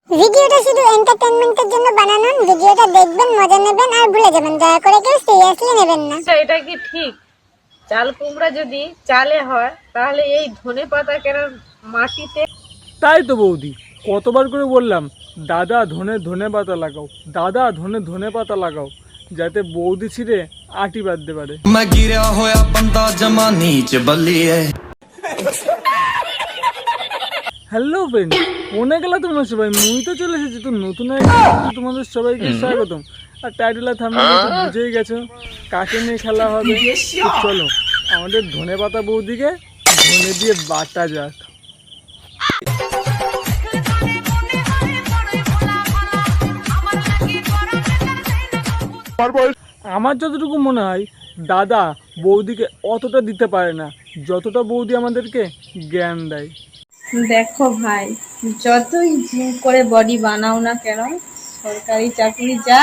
ভিডিওটা শুধু এন্টারটেইনমেন্টের জন্য বানানো। ভিডিওটা দেখবেন, মজা নেবেন আর ভুলে যাবেন। দয়া করে কেউ সিরিয়াসলি নেবেন না। এটা কি ঠিক? চাল কুমড়া যদি চালে হয় তাহলে এই ধনেপাতা কেন মাটিতে? তাই তো বৌদি, কতবার করে বললাম দাদা ধনে পাতা লাগাও, দাদা ধনে পাতা লাগাও, যাতে বৌদি ছিঁড়ে আটি বাঁধতে পারে। হ্যালো ফ্রেন্ড, মনে গেল তোমরা সবাই, মুই তো চলে এসেছি তো নতুন তোমাদের সবাইকে স্বাগতম। আর টাইটেল আর থাম্বনেল তো বুঝেই গেছো কাকে নিয়ে খেলা হবে। তো চলো আমাদের ধনে পাতা বৌদিকে ধনে দিয়ে বাটা যাক। আমার যতটুকু মনে হয় দাদা বৌদিকে অতটা দিতে পারে না যতটা বৌদি আমাদেরকে জ্ঞান দেয়। দেখো ভাই, যতই জিম করে বডি বানাও না কেন, সরকারি চাকরি যা,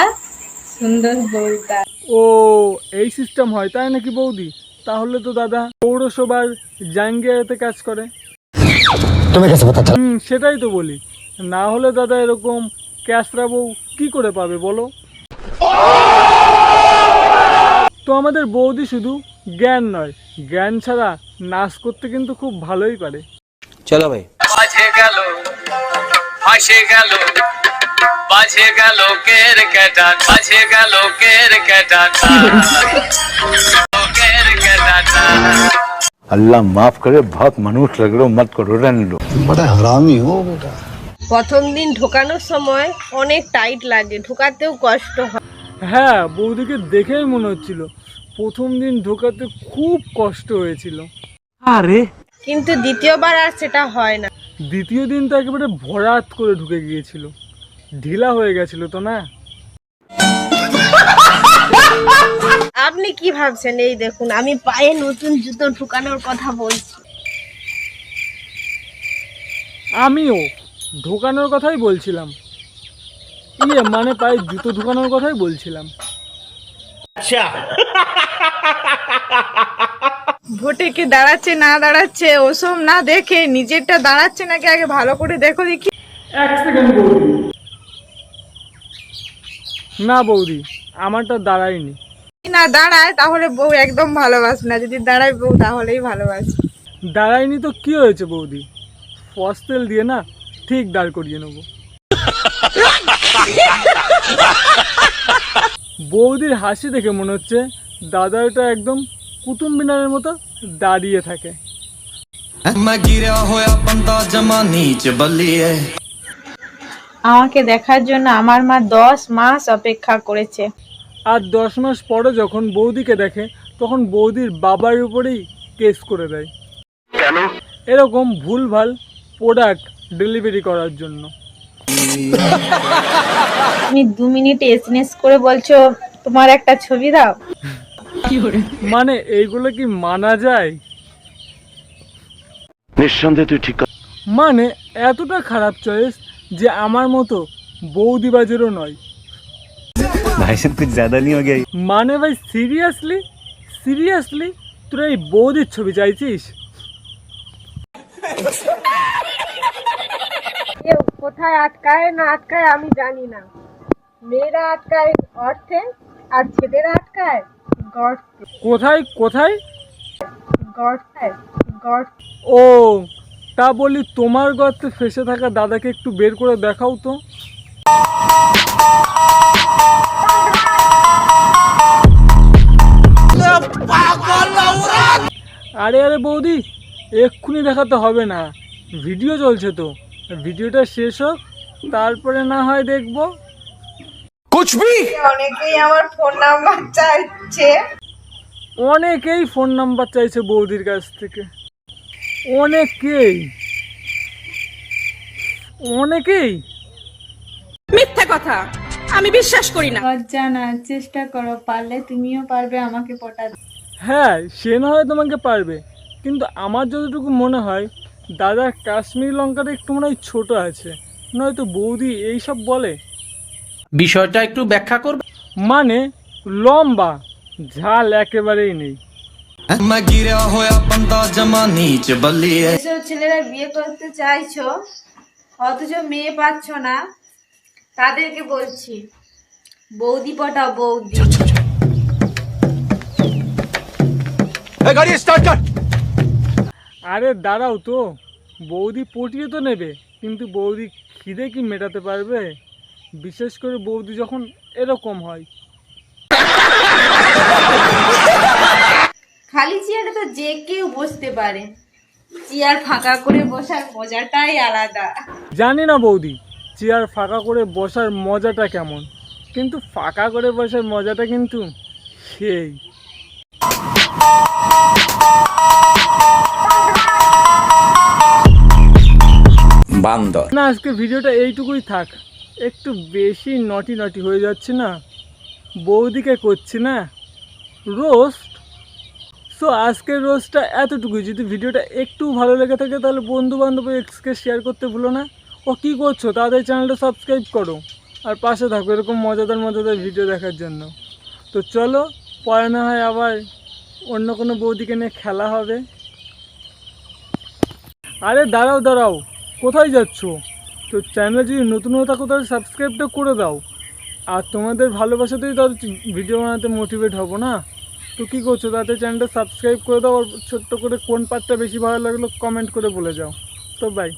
সুন্দর বউটা। ও এই সিস্টেম হয় তাই নাকি বৌদি? তাহলে তো দাদা পৌরসভার জাঙ্গিয়াতে কাজ করে। সেটাই তো বলি, না হলে দাদা এরকম ক্যাশরা বউ কি করে পাবে বলো? তো আমাদের বৌদি শুধু জ্ঞান নয়, জ্ঞান ছাড়া নাচ করতে কিন্তু খুব ভালোই পারে। চলো ভাই। বাজে গেল ফাঁসে গেল, বাজে গেল কের কেটা, বাজে গেল কের কেটা, কের কেটা। अल्लाह माफ करे, बहुत मनुष्य लग रहे हो, मत करो, रहने लो। बड़ा हरामी हो बेटा। প্রথম দিন ঢোকানোর সময় অনেক টাইট লাগে, ঢোকাতেও কষ্ট হয়। হ্যাঁ, বৌদিকে দেখেই মনে হচ্ছিল প্রথম দিন ঢোকাতে খুব কষ্ট হয়েছিল। কিন্তু দ্বিতীয়বার আর সেটা হয় না। দ্বিতীয় দিন তো একেবারে ভরাট করে ঢুকে গিয়েছিল, ঢিলা হয়ে গেছিল তো না? আপনি কি ভাবছেন? এই দেখুন, আমি পায়ে নতুন জুতো ঢুকানোর কথা বলছি। আমিও ঢোকানোর কথাই বলছিলাম, মানে পায়ে জুতো ঢুকানোর কথাই বলছিলাম। ভোটে কে দাঁড়াচ্ছে না দাঁড়াচ্ছে ওসব না দেখে নিজেরটা দাঁড়াচ্ছে নাকি আগে ভালো করে দেখো দেখি। এক সেকেন্ড বৌদি, না বৌদি আমারটা দাঁড়ায়নি। না দাঁড়ায় তাহলে বউ একদম ভালোবাসে না, যদি দাঁড়ায় বউ তাহলেই ভালোবাসে। দাঁড়ায়নি তো কি হয়েছে বৌদি, ফসতেল দিয়ে না ঠিক দাঁড় করিয়ে নেবো। বৌদির হাসি দেখে মনে হচ্ছে দাদাটা একদম কুতুব মিনারের মতো দাঁড়িয়ে থাকে। আমাকে দেখার জন্য আমার মা 10 মাস অপেক্ষা করেছে। আর 10 মাস পরে যখন বৌদিকে দেখে তখন বৌদির বাবার উপরেই কেস করে দেয়। কেন? এরকম ভুলভাল প্রোডাক্ট ডেলিভারি করার জন্য। তুমি 2 মিনিট এসএমএস করে বলছো তোমার একটা ছবি দাও। মানে এইগুলো কি মানা যায়? निस्संदेह तू ठीक। মানে এতটা খারাপ চয়েস যে আমার মতো বৌদি বাজেরও নয়। भाई साहब कुछ ज्यादा नहीं हो गया? মানে ভাই সিরিয়াসলি তোরা এই বৌদির ছবি চাইছিস? কেউ কোথায় আটকায় না আটকায় আমি জানি না। মেয়েরা আটকায় অর্থে আর ছেলেরা আটকায় গর্তে। কোথায় গর্তে গর্তে। ও তা বলি, তোমার গর্তে ফেসে থাকা দাদাকে একটু বের করে দেখাও তো। আরে বৌদি, এক্ষুনি দেখাতে হবে না, ভিডিও চলছে তো, ভিডিওটা শেষ হোক তারপরে না হয় দেখবো। অনেকেই আমার ফোন নাম্বার চাইছে। অনেকেই ফোন নাম্বার চাইছে বৌদির কাছ থেকে, অনেকেই। মিথ্যা কথা, আমি বিশ্বাস করি না। লজ্জা না, চেষ্টা করো, পারলে তুমিও পারবে আমাকে পটাতে। হ্যাঁ, সে না হয় তোমাকে পারবে, কিন্তু আমার যতটুকু মনে হয় দাদার কাশ্মীর লঙ্কাটা একটু মনে হয় ছোটো আছে, নয়তো বৌদি এইসব বলে। বিষয়টা একটু ব্যাখ্যা করবে। মানে লম্বা, ঝাল একেবারেই নেই। যেসব ছেলেরা বিয়ে করতে চাইছো অথচ মেয়ে পাচ্ছ না, তাদেরকে বলছি বৌদি পটাও, বৌদি। गाड़ी स्टार्ट कर। আরে দাঁড়াও তো, বৌদি পটিয়ে তো নেবে, কিন্তু বৌদি খিদে কি মেটাতে পারবে? বিশেষ করে বৌদি যখন এরকম হয়। খালি চেয়ারে তো যে কেউ বসতে পারে, চেয়ার ফাঁকা করে বসার মজাটাই আলাদা। জানি না বৌদি চেয়ার ফাঁকা করে বসার মজাটা কেমন, কিন্তু ফাঁকা করে বসার মজাটা কিন্তু সেই। বান্দর। না, আজকে ভিডিওটা এইটুকুই থাক, একটু বেশি নটি নটি হয়ে যাচ্ছে না, বৌদিকে করছি না রোস্ট। সো আজকের রোস্টটা এতটুকুই। যদি ভিডিওটা একটু ভালো লেগে থাকে তাহলে বন্ধু বান্ধব এক্সকে শেয়ার করতে ভুলো না। ও কী করছো, তাদের চ্যানেলটা সাবস্ক্রাইব করো আর পাশে থাকো এরকম মজাদার মজাদার ভিডিও দেখার জন্য। তো চলো, পরে না হয় আবার অন্য কোনো বৌদিকে নিয়ে খেলা হবে। আরে দাঁড়াও দাঁড়াও, কোথায় যাচ্ছো? তো চ্যানেলে যদি নতুন হয়ে থাকো তাহলে সাবস্ক্রাইবটা করে দাও। আর তোমাদের ভালোবাসাতেই তাহলে ভিডিও বানাতে মোটিভেট হবো না। তো কী করছো, তাদের চ্যানেলটা সাবস্ক্রাইব করে দাও। আর ছোট্ট করে কোন পার্টটা বেশি ভালো লাগলো কমেন্ট করে বলে যাও। তো বাই।